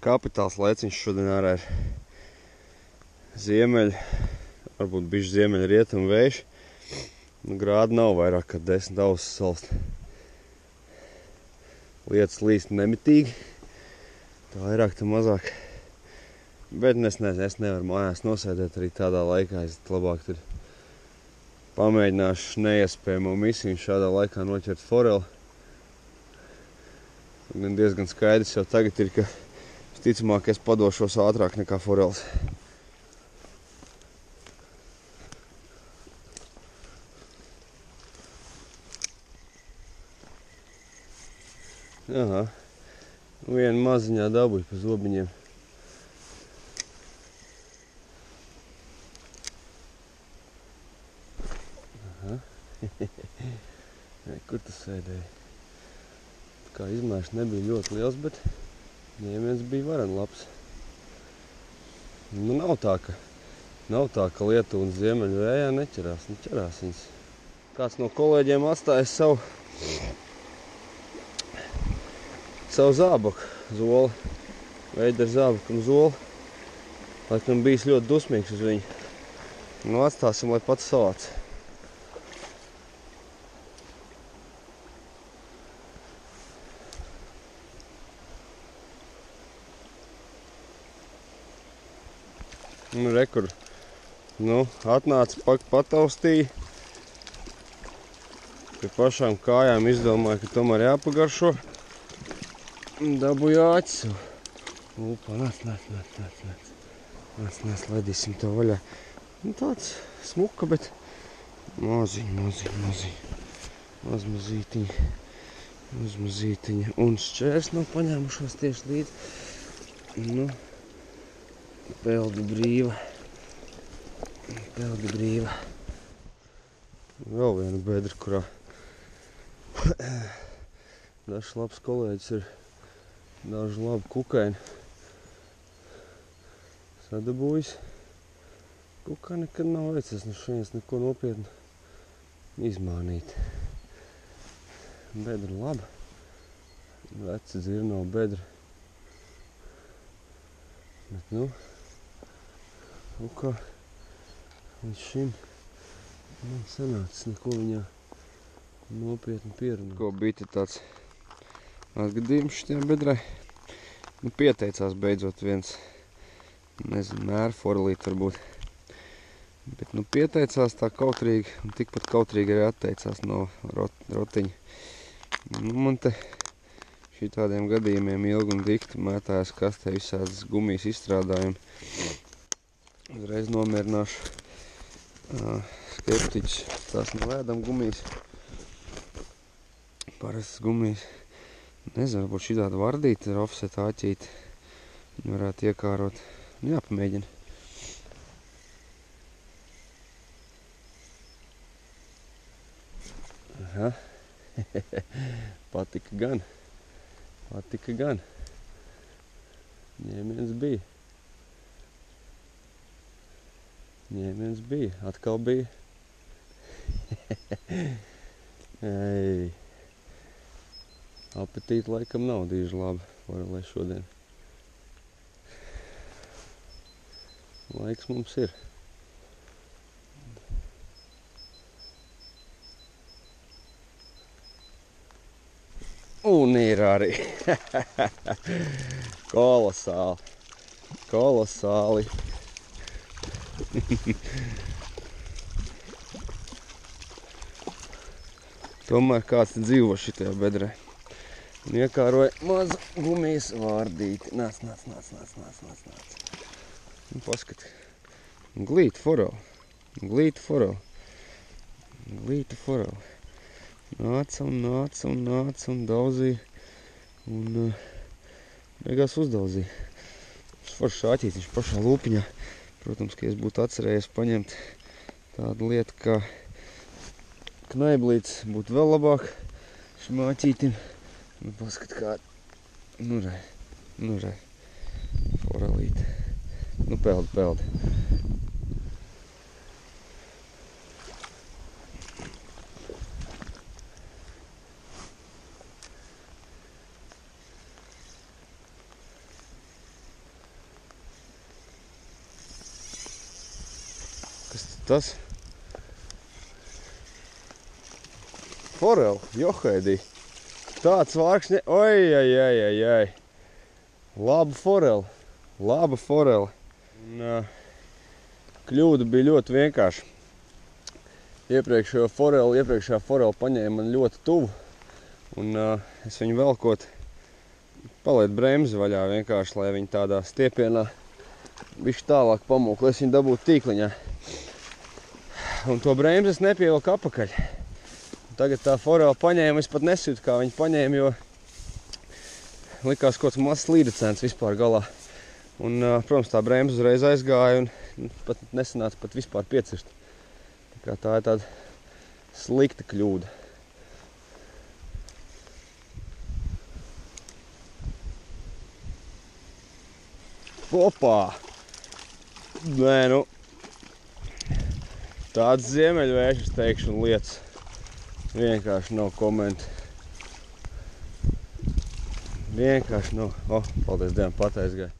Kapitāls laiciņš šodien ārā ir ziemeļi, varbūt bišķi ziemeļi rietumu vējš. Grādi nav vairāk kā 10 ausis salst. Lietas līst nemitīgi, tā vairāk, tā mazāk. Bet es nevaru mājās nosēdēt arī tādā laikā. Es labāk tur pamēģināšu neiespējamo misiju šādā laikā noķert foreli. Gan diezgan skaidrs jau tagad ir, ka visticamāk es padošos ātrāk nekā foreles. Aha, viena maziņā dabūja pa zobiņiem. Aha, kur tas sēdēja? Kā izmērs nebija ļoti liels, bet ņēmiens bija varen labs. Nu, nav tā, ka lietu un ziemeļu vējā neķerās viņas. Kāds no kolēģiem atstāja savu zābaku zoli, veidaru zābaku un zoli. Laikam bijis ļoti dusmīgs uz viņu. Nu, atstāsim, lai pats savāc. Nu, rekur, atnāca, pataustīja. Pie pašām kājām izdomāja, ka tomēr jāpagaršo. Dabūju āķis. Upa, nāc, laidīsim to vaļā. Nu, tāds smuka, bet mazītiņa. Un šķērs nav paņēmušos tieši līdzi. Nu, peldi brīva. Vēl viena bedra, kurā dažs labs kolēģis ir daži labi kukaini sadabūjis. Kukā nekad nav veicies no šeit neko nopietnu izmānīt. Bedra laba. Veci dzirno bedra. Bet, nu, kukā līdz šim man sanācis neko viņā nopietni pierunāt. Ko bija tāds atgadījums šitiem bedrai? Nu, pieteicās beidzot viens, nezinu, mēra forelīt varbūt. Bet, nu, pieteicās tā kautrīgi, un tikpat kautrīgi arī atteicās no rotiņa. Nu, man te šitādiem gadījumiem ilgi un dikti mētājas kastē visādas gumijas izstrādājumi. Uzreiz nomierināšu skeptiķus. Tās nav ēdam gumijas. Parastas gumijas. Nezinu, varbūt šitāda vardīta ar offset āķīti. Viņi varētu iekārot. Nu, jāpamēģina. Aha. Patika gan. Ņēmiens bija. Atkal bija. Ei. Apetīti laikam nav dīži labi forelē šodien. Laiks mums ir. Un ir arī. Kolosāli. Tomēr kāds te dzīvo šitajā bedrē. Un iekāroja mazu gumijas vārdīti. Nāc. Un paskati. Glīta foreli. Nāca un daudzīja. Un beigās uzdauzīja. Šis foršs āķīts, viņš pašā lūpiņā. Protams, ka es būtu atcerējies paņemt tādu lietu, kā knaiblīts, būtu vēl labāk šim āķītim. Nu, paskat kā, nu re, forelīte. Nu, peldi. tas? Forel, johaidī. Tāds vārks ne... Oi. Laba forel. Un, kļūda bija ļoti vienkārša. Iepriekšējā forela paņēma man ļoti tuvu. Un es viņu velkot palaidu bremzi vaļā vienkārši, lai viņi tādā stiepienā bišķi tālāk pamūk, lai es viņu dabūtu tīkliņā. Un to bremzi es nepievilku apakaļ. Tagad tā forela paņēma, es pat nesūtu, kā viņi paņēma, jo likās kaut kāds mazs līdecēns vispār galā. Un, protams, tā bremze uzreiz aizgāja un pat nesanāca pat vispār piecirst. Tā ir tāda slikta kļūda. Opā! Nē, nu, tāds ziemeļvējš, es teikšu, un lietas vienkārši nav komenti. Vienkārši nav. Paldies Dievam, pat aizgāja.